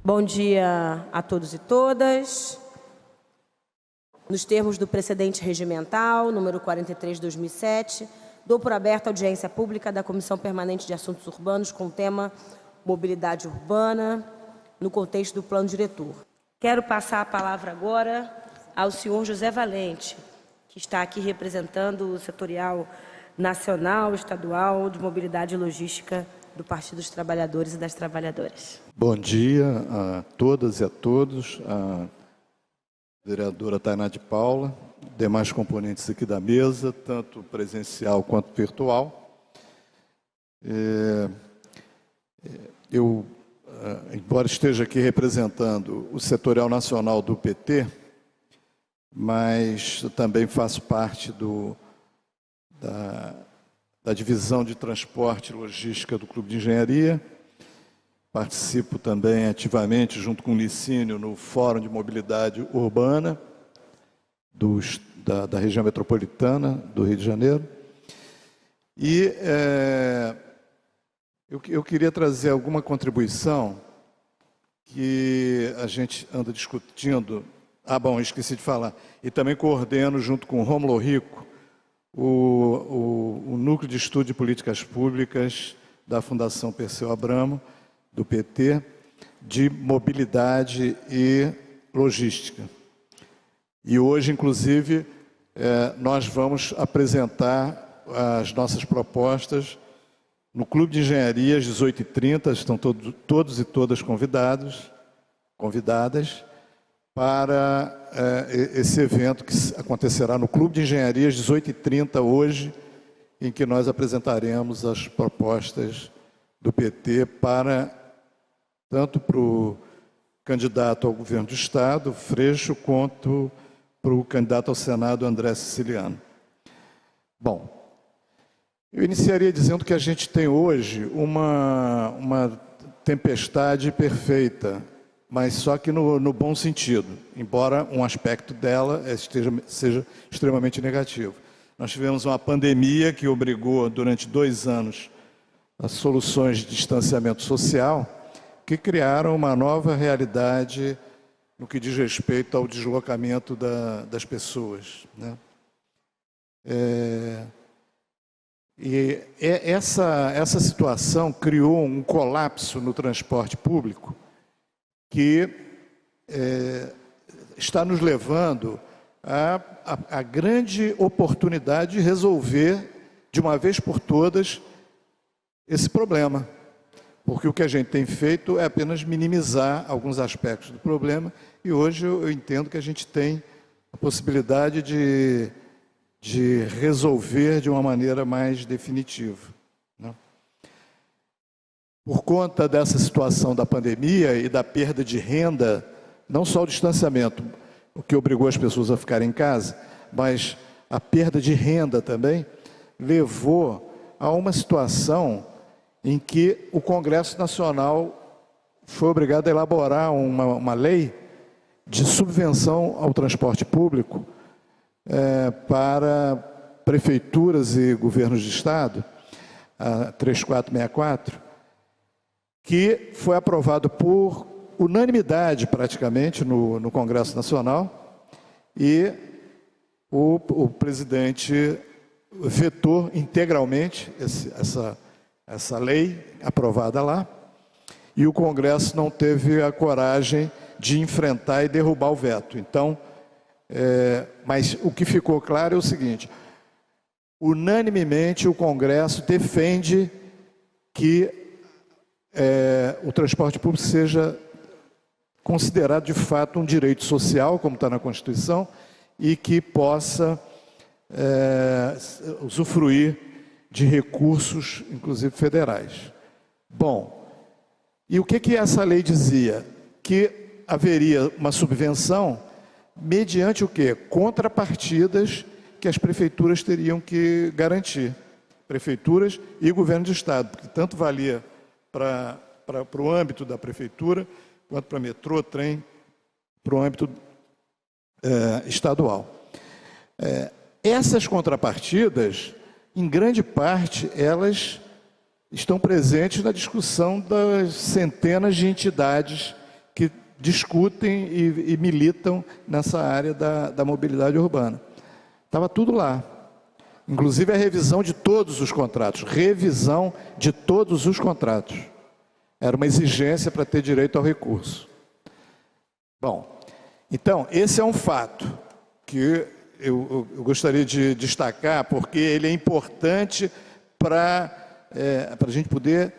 Bom dia a todos e todas. Nos termos do precedente regimental, número 43/2007, dou por aberta a audiência pública da Comissão Permanente de Assuntos Urbanos com o tema Mobilidade Urbana no contexto do Plano Diretor. Quero passar a palavra agora ao senhor José Valente, que está aqui representando o setorial nacional, estadual de mobilidade e logística do Partido dos Trabalhadores e das Trabalhadoras. Bom dia a todas e a todos, a vereadora Tainá de Paula, demais componentes aqui da mesa, tanto presencial quanto virtual. Eu, embora esteja aqui representando o setorial nacional do PT, mas também faço parte da divisão de transporte e logística do Clube de Engenharia. Participo também ativamente, junto com o Licínio, no Fórum de Mobilidade Urbana da região metropolitana do Rio de Janeiro. E eu queria trazer alguma contribuição que a gente anda discutindo. Esqueci de falar. E também coordeno, junto com o Rômulo Rico, o Núcleo de Estudo de Políticas Públicas da Fundação Perseu Abramo, do PT, de mobilidade e logística. E hoje, inclusive, nós vamos apresentar as nossas propostas no Clube de Engenharia às 18h30, estão todos e todas convidadas para esse evento que acontecerá no Clube de Engenharia às 18h30 hoje, em que nós apresentaremos as propostas do PT tanto para o candidato ao governo do Estado, Freixo, quanto para o candidato ao Senado, André Siciliano. Bom, eu iniciaria dizendo que a gente tem hoje uma tempestade perfeita, mas só que no bom sentido, embora um aspecto dela seja extremamente negativo. Nós tivemos uma pandemia que obrigou, durante 2 anos, as soluções de distanciamento social, que criaram uma nova realidade no que diz respeito ao deslocamento das pessoas, né? E essa situação criou um colapso no transporte público que está nos levando a grande oportunidade de resolver, de uma vez por todas, esse problema. Porque o que a gente tem feito é apenas minimizar alguns aspectos do problema, e hoje eu entendo que a gente tem a possibilidade de resolver de uma maneira mais definitiva, né? Por conta dessa situação da pandemia e da perda de renda, não só o distanciamento, o que obrigou as pessoas a ficarem em casa, mas a perda de renda também, levou a uma situação em que o Congresso Nacional foi obrigado a elaborar uma lei de subvenção ao transporte público para prefeituras e governos de Estado, a 3464, que foi aprovado por unanimidade, praticamente, no Congresso Nacional, e o presidente vetou integralmente essa lei aprovada lá, e o Congresso não teve a coragem de enfrentar e derrubar o veto. Então, mas o que ficou claro é o seguinte: unanimemente o Congresso defende que o transporte público seja considerado de fato um direito social, como está na Constituição, e que possa usufruir de recursos, inclusive federais. Bom, e o que essa lei dizia? Que haveria uma subvenção mediante o quê? Contrapartidas que as prefeituras teriam que garantir. Prefeituras e governo de Estado, porque tanto valia para o âmbito da prefeitura, quanto para metrô, trem, para o âmbito estadual. Essas contrapartidas, em grande parte, elas estão presentes na discussão das centenas de entidades que discutem e militam nessa área da mobilidade urbana. Estava tudo lá. Inclusive a revisão de todos os contratos. Revisão de todos os contratos. Era uma exigência para ter direito ao recurso. Bom, então, esse é um fato que eu gostaria de destacar, porque ele é importante para a gente poder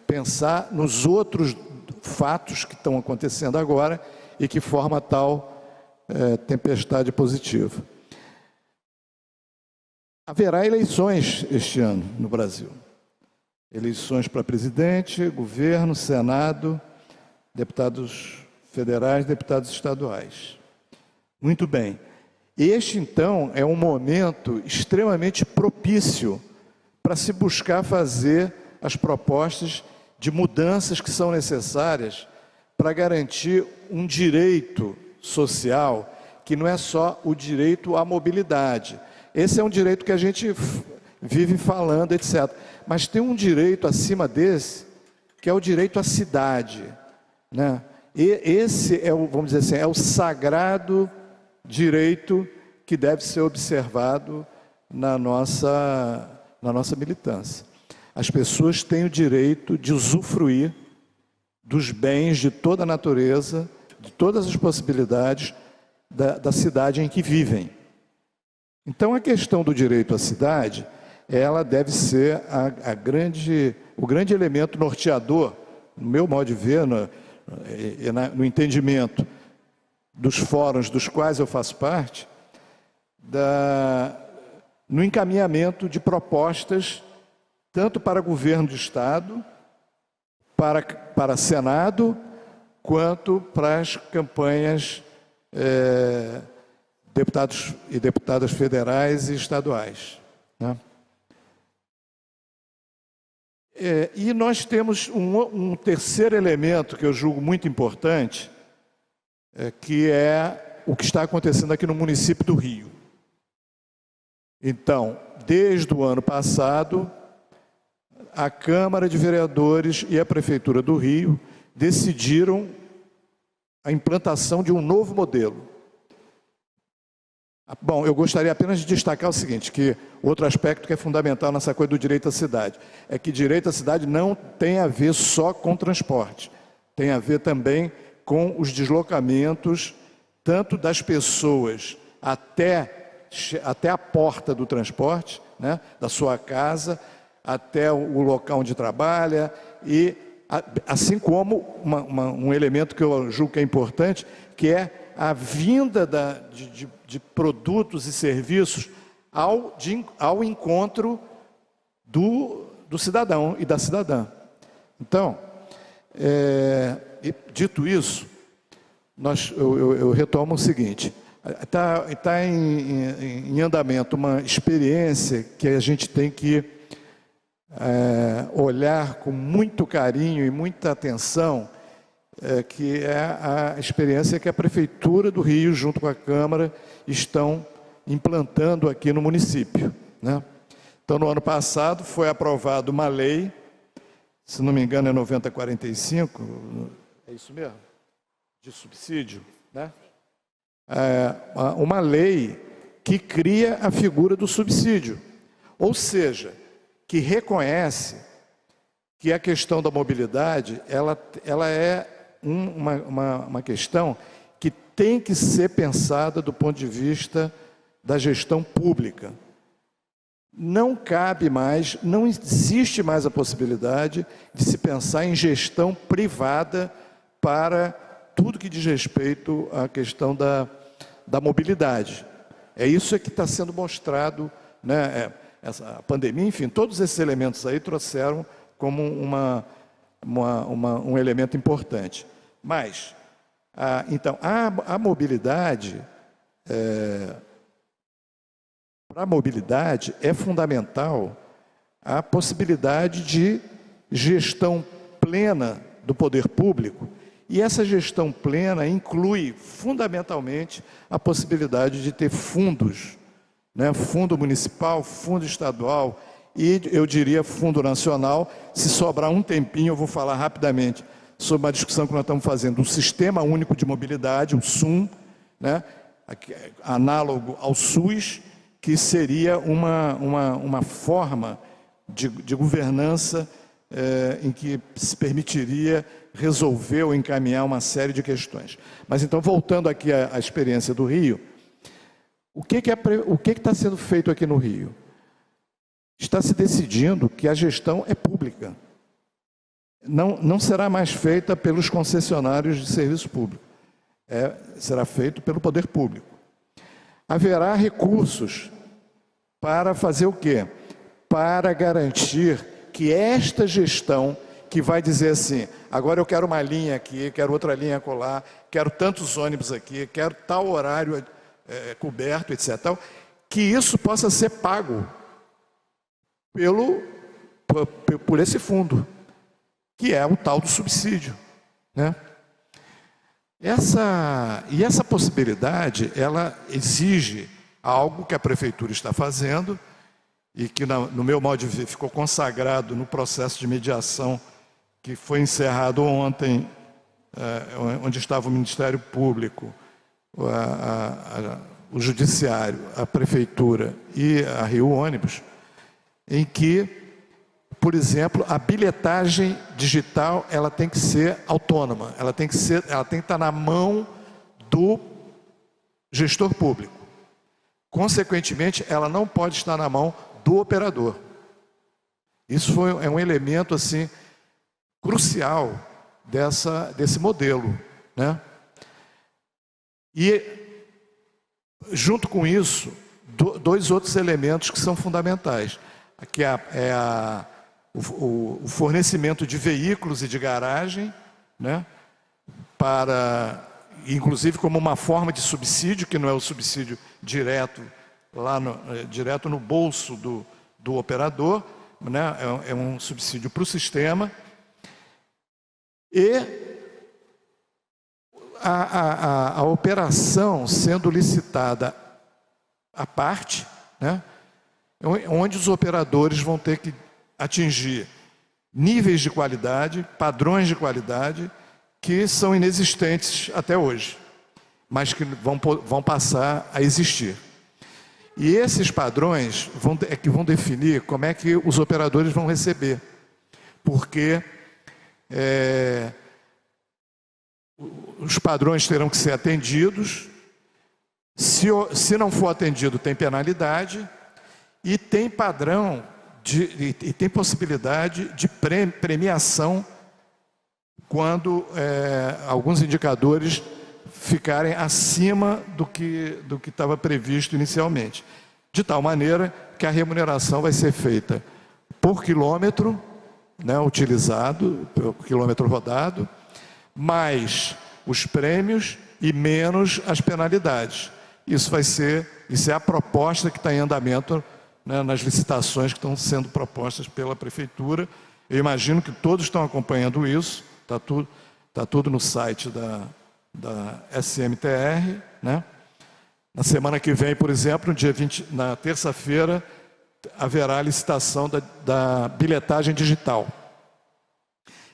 pensar nos outros fatos que estão acontecendo agora e que forma tal tempestade positiva. Haverá eleições este ano no Brasil. Eleições para presidente, governo, Senado, deputados federais, deputados estaduais. Muito bem. Este, então, é um momento extremamente propício para se buscar fazer as propostas de mudanças que são necessárias para garantir um direito social, que não é só o direito à mobilidade. Esse é um direito que a gente vive falando, etc. Mas tem um direito acima desse, que é o direito à cidade, né? E esse é o, vamos dizer assim, é o sagrado direito que deve ser observado na nossa militância. As pessoas têm o direito de usufruir dos bens de toda a natureza, de todas as possibilidades da cidade em que vivem. Então, a questão do direito à cidade, ela deve ser o grande elemento norteador, no meu modo de ver, no entendimento dos fóruns dos quais eu faço parte, no encaminhamento de propostas, tanto para governo de Estado, para Senado, quanto para as campanhas deputados e deputadas federais e estaduais, né? E nós temos um terceiro elemento que eu julgo muito importante, que é o que está acontecendo aqui no município do Rio. Então, desde o ano passado, a Câmara de Vereadores e a Prefeitura do Rio decidiram a implantação de um novo modelo. Bom, eu gostaria apenas de destacar o seguinte, que outro aspecto que é fundamental nessa coisa do direito à cidade, é que direito à cidade não tem a ver só com transporte, tem a ver também com os deslocamentos, tanto das pessoas até a porta do transporte, né, da sua casa, até o local onde trabalha, e assim como um elemento que eu julgo que é importante, que é a vinda de produtos e serviços ao encontro do cidadão e da cidadã. Então, dito isso, eu retomo o seguinte: está em andamento uma experiência que a gente tem que olhar com muito carinho e muita atenção, que é a experiência que a Prefeitura do Rio, junto com a Câmara, estão implantando aqui no município, né? Então, no ano passado, foi aprovada uma lei, se não me engano é 9045, é isso mesmo? De subsídio, né? Uma lei que cria a figura do subsídio, ou seja, que reconhece que a questão da mobilidade, ela é uma questão que tem que ser pensada do ponto de vista da gestão pública. Não cabe mais, não existe mais a possibilidade de se pensar em gestão privada para tudo que diz respeito à questão da mobilidade. É isso que está sendo mostrado, né? A pandemia, enfim, todos esses elementos aí trouxeram como um elemento importante. Mas, então, a mobilidade, para a mobilidade é fundamental a possibilidade de gestão plena do poder público, e essa gestão plena inclui, fundamentalmente, a possibilidade de ter fundos, né? Fundo municipal, fundo estadual e, eu diria, fundo nacional. Se sobrar um tempinho, eu vou falar rapidamente sobre uma discussão que nós estamos fazendo do Sistema Único de Mobilidade, o SUM, né, análogo ao SUS, que seria uma forma de governança em que se permitiria resolver ou encaminhar uma série de questões. Mas então, voltando aqui à experiência do Rio, o que está sendo feito aqui no Rio? Está se decidindo que a gestão é pública. Não será mais feita pelos concessionários de serviço público. Será feito pelo poder público. Haverá recursos para fazer o quê? Para garantir que esta gestão, que vai dizer assim, agora eu quero uma linha aqui, quero outra linha acolá, quero tantos ônibus aqui, quero tal horário coberto, etc. Que isso possa ser pago por esse fundo, que é o tal do subsídio, né? Essa possibilidade, ela exige algo que a prefeitura está fazendo e que, no meu modo de ver, ficou consagrado no processo de mediação que foi encerrado ontem, onde estava o Ministério Público, o Judiciário, a Prefeitura e a Rio Ônibus, em que, por exemplo, a bilhetagem digital ela tem que ser autônoma, ela tem que estar na mão do gestor público. Consequentemente, ela não pode estar na mão do operador. Isso é um elemento assim crucial desse modelo, né? E junto com isso, dois outros elementos que são fundamentais, que o fornecimento de veículos e de garagem, né, inclusive como uma forma de subsídio, que não é o subsídio direto direto no bolso do operador, né, é um subsídio para o sistema, e a operação sendo licitada à parte, né, onde os operadores vão ter que atingir níveis de qualidade, padrões de qualidade, que são inexistentes até hoje, mas que vão passar a existir. E esses padrões que vão definir como é que os operadores vão receber, porque os padrões terão que ser atendidos, se não for atendido tem penalidade, e tem padrão, e tem possibilidade de premiação quando alguns indicadores ficarem acima do que estava previsto inicialmente. De tal maneira que a remuneração vai ser feita por quilômetro, né, utilizado, por quilômetro rodado, mais os prêmios e menos as penalidades. Isso é a proposta que está em andamento, né, nas licitações que estão sendo propostas pela Prefeitura. Eu imagino que todos estão acompanhando isso, está tudo no site da SMTR, né? Na semana que vem, por exemplo, na terça-feira, haverá a licitação da bilhetagem digital.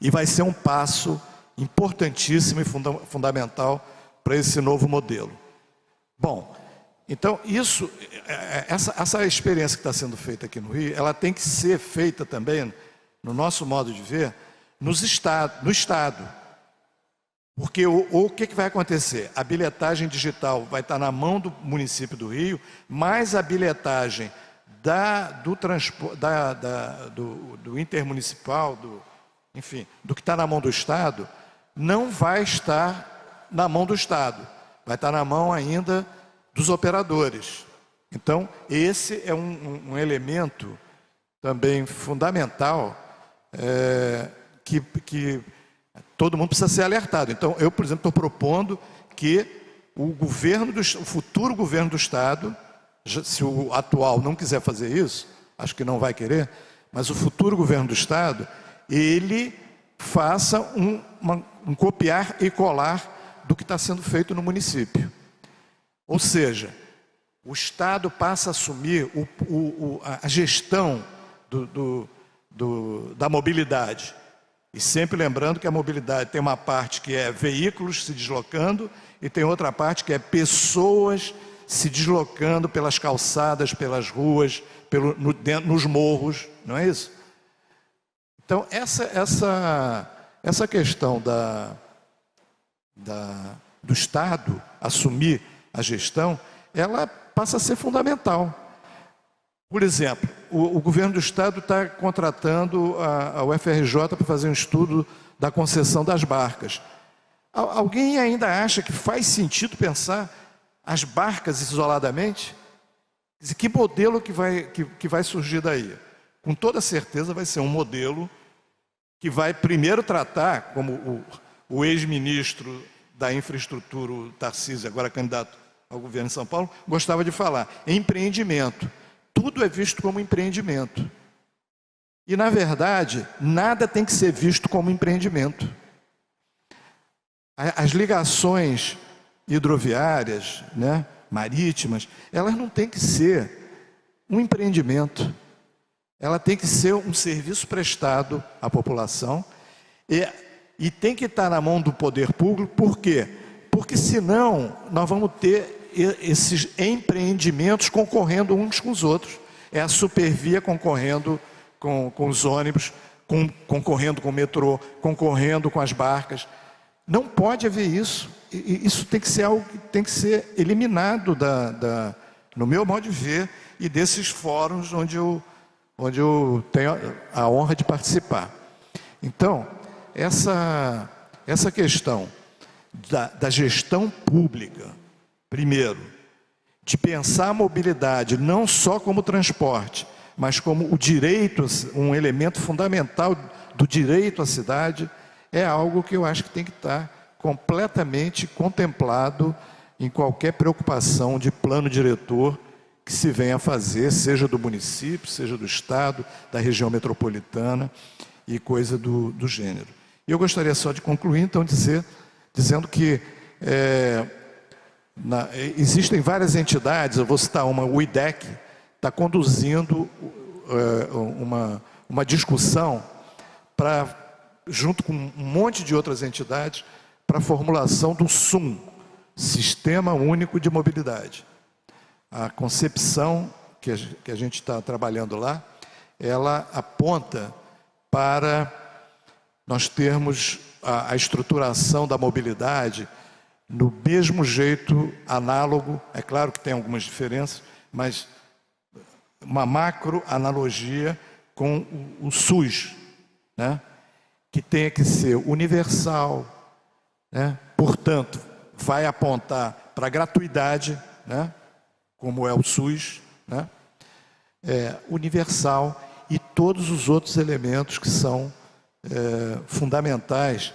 E vai ser um passo importantíssimo e fundamental para esse novo modelo. Bom, então essa experiência que está sendo feita aqui no Rio, ela tem que ser feita também, no nosso modo de ver, no Estado. Porque o que vai acontecer? A bilhetagem digital vai estar na mão do município do Rio, mas a bilhetagem do intermunicipal, enfim, do que está na mão do Estado, não vai estar na mão do Estado, vai estar na mão ainda dos operadores. Então, esse é um elemento também fundamental, que todo mundo precisa ser alertado. Então, eu, por exemplo, estou propondo que o futuro governo do Estado, se o atual não quiser fazer isso, acho que não vai querer, mas o futuro governo do Estado, ele faça um copiar e colar do que está sendo feito no município. Ou seja, o Estado passa a assumir a gestão da mobilidade. E sempre lembrando que a mobilidade tem uma parte que é veículos se deslocando e tem outra parte que é pessoas se deslocando pelas calçadas, pelas ruas, nos morros, não é isso? Então, essa questão do Estado assumir a gestão, ela passa a ser fundamental. Por exemplo, o governo do Estado está contratando a UFRJ para fazer um estudo da concessão das barcas. Alguém ainda acha que faz sentido pensar as barcas isoladamente? Que modelo que vai surgir daí? Com toda certeza vai ser um modelo que vai primeiro tratar, como o ex-ministro da infraestrutura, o Tarcísio, agora candidato ao governo de São Paulo, gostava de falar, empreendimento. Tudo é visto como empreendimento. E, na verdade, nada tem que ser visto como empreendimento. As ligações hidroviárias, né, marítimas, elas não têm que ser um empreendimento. Ela tem que ser um serviço prestado à população e tem que estar na mão do poder público. Por quê? Porque senão nós vamos ter esses empreendimentos concorrendo uns com os outros. É a Supervia concorrendo com os ônibus, concorrendo com o metrô, concorrendo com as barcas. Não pode haver isso. Isso tem que ser algo que tem que ser eliminado no meu modo de ver e desses fóruns onde eu tenho a honra de participar. Então, essa questão da gestão pública, primeiro, de pensar a mobilidade não só como transporte, mas como o direito, um elemento fundamental do direito à cidade, é algo que eu acho que tem que estar completamente contemplado em qualquer preocupação de plano diretor que se venha a fazer, seja do município, seja do estado, da região metropolitana e coisa do gênero. E eu gostaria só de concluir, então, dizendo que existem várias entidades, eu vou citar uma, o IDEC, está conduzindo uma discussão junto com um monte de outras entidades, para a formulação do SUM, Sistema Único de Mobilidade. A concepção que a gente está trabalhando lá, ela aponta para nós termos a estruturação da mobilidade no mesmo jeito análogo, é claro que tem algumas diferenças, mas uma macro analogia com o SUS, né? Que tenha que ser universal, né? Portanto, vai apontar para a gratuidade, né? Como é o SUS, né? Universal e todos os outros elementos que são fundamentais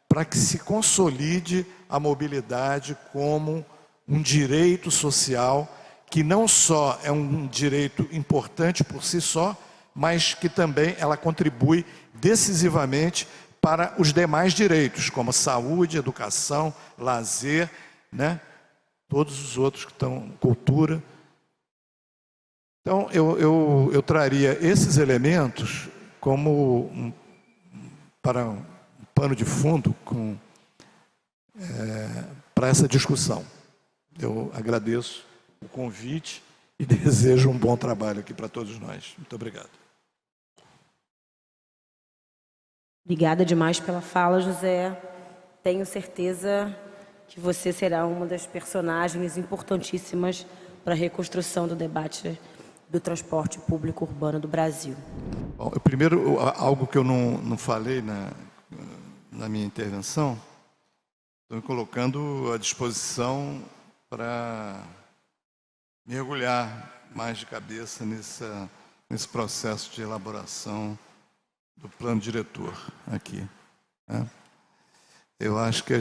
para que se consolide a mobilidade como um direito social que não só é um direito importante por si só, mas que também ela contribui decisivamente para os demais direitos, como saúde, educação, lazer, né? Todos os outros que estão, cultura. Então, eu traria esses elementos como para um pano de fundo para essa discussão. Eu agradeço o convite e desejo um bom trabalho aqui para todos nós. Muito obrigado. Obrigada demais pela fala, José. Tenho certeza que você será uma das personagens importantíssimas para a reconstrução do debate do transporte público urbano do Brasil. Bom, primeiro, algo que eu não falei na minha intervenção, estou me colocando à disposição para mergulhar mais de cabeça nesse processo de elaboração do plano diretor aqui, né? Eu acho que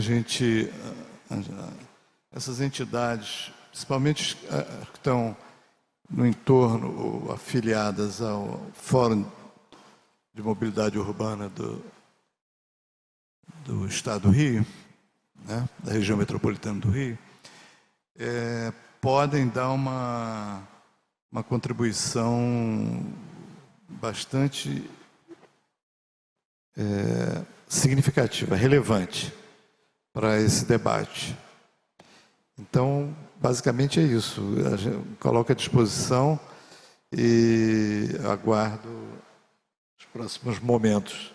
essas entidades, principalmente que estão no entorno, afiliadas ao Fórum de Mobilidade Urbana do Estado do Rio, né, da região metropolitana do Rio, podem dar uma contribuição bastante significativa, relevante para esse debate. Então, basicamente é isso. A gente coloca à disposição e aguardo os próximos momentos.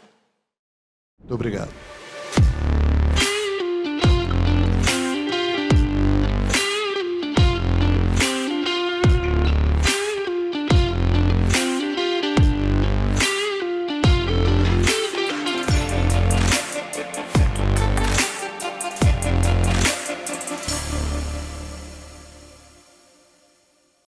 Muito obrigado.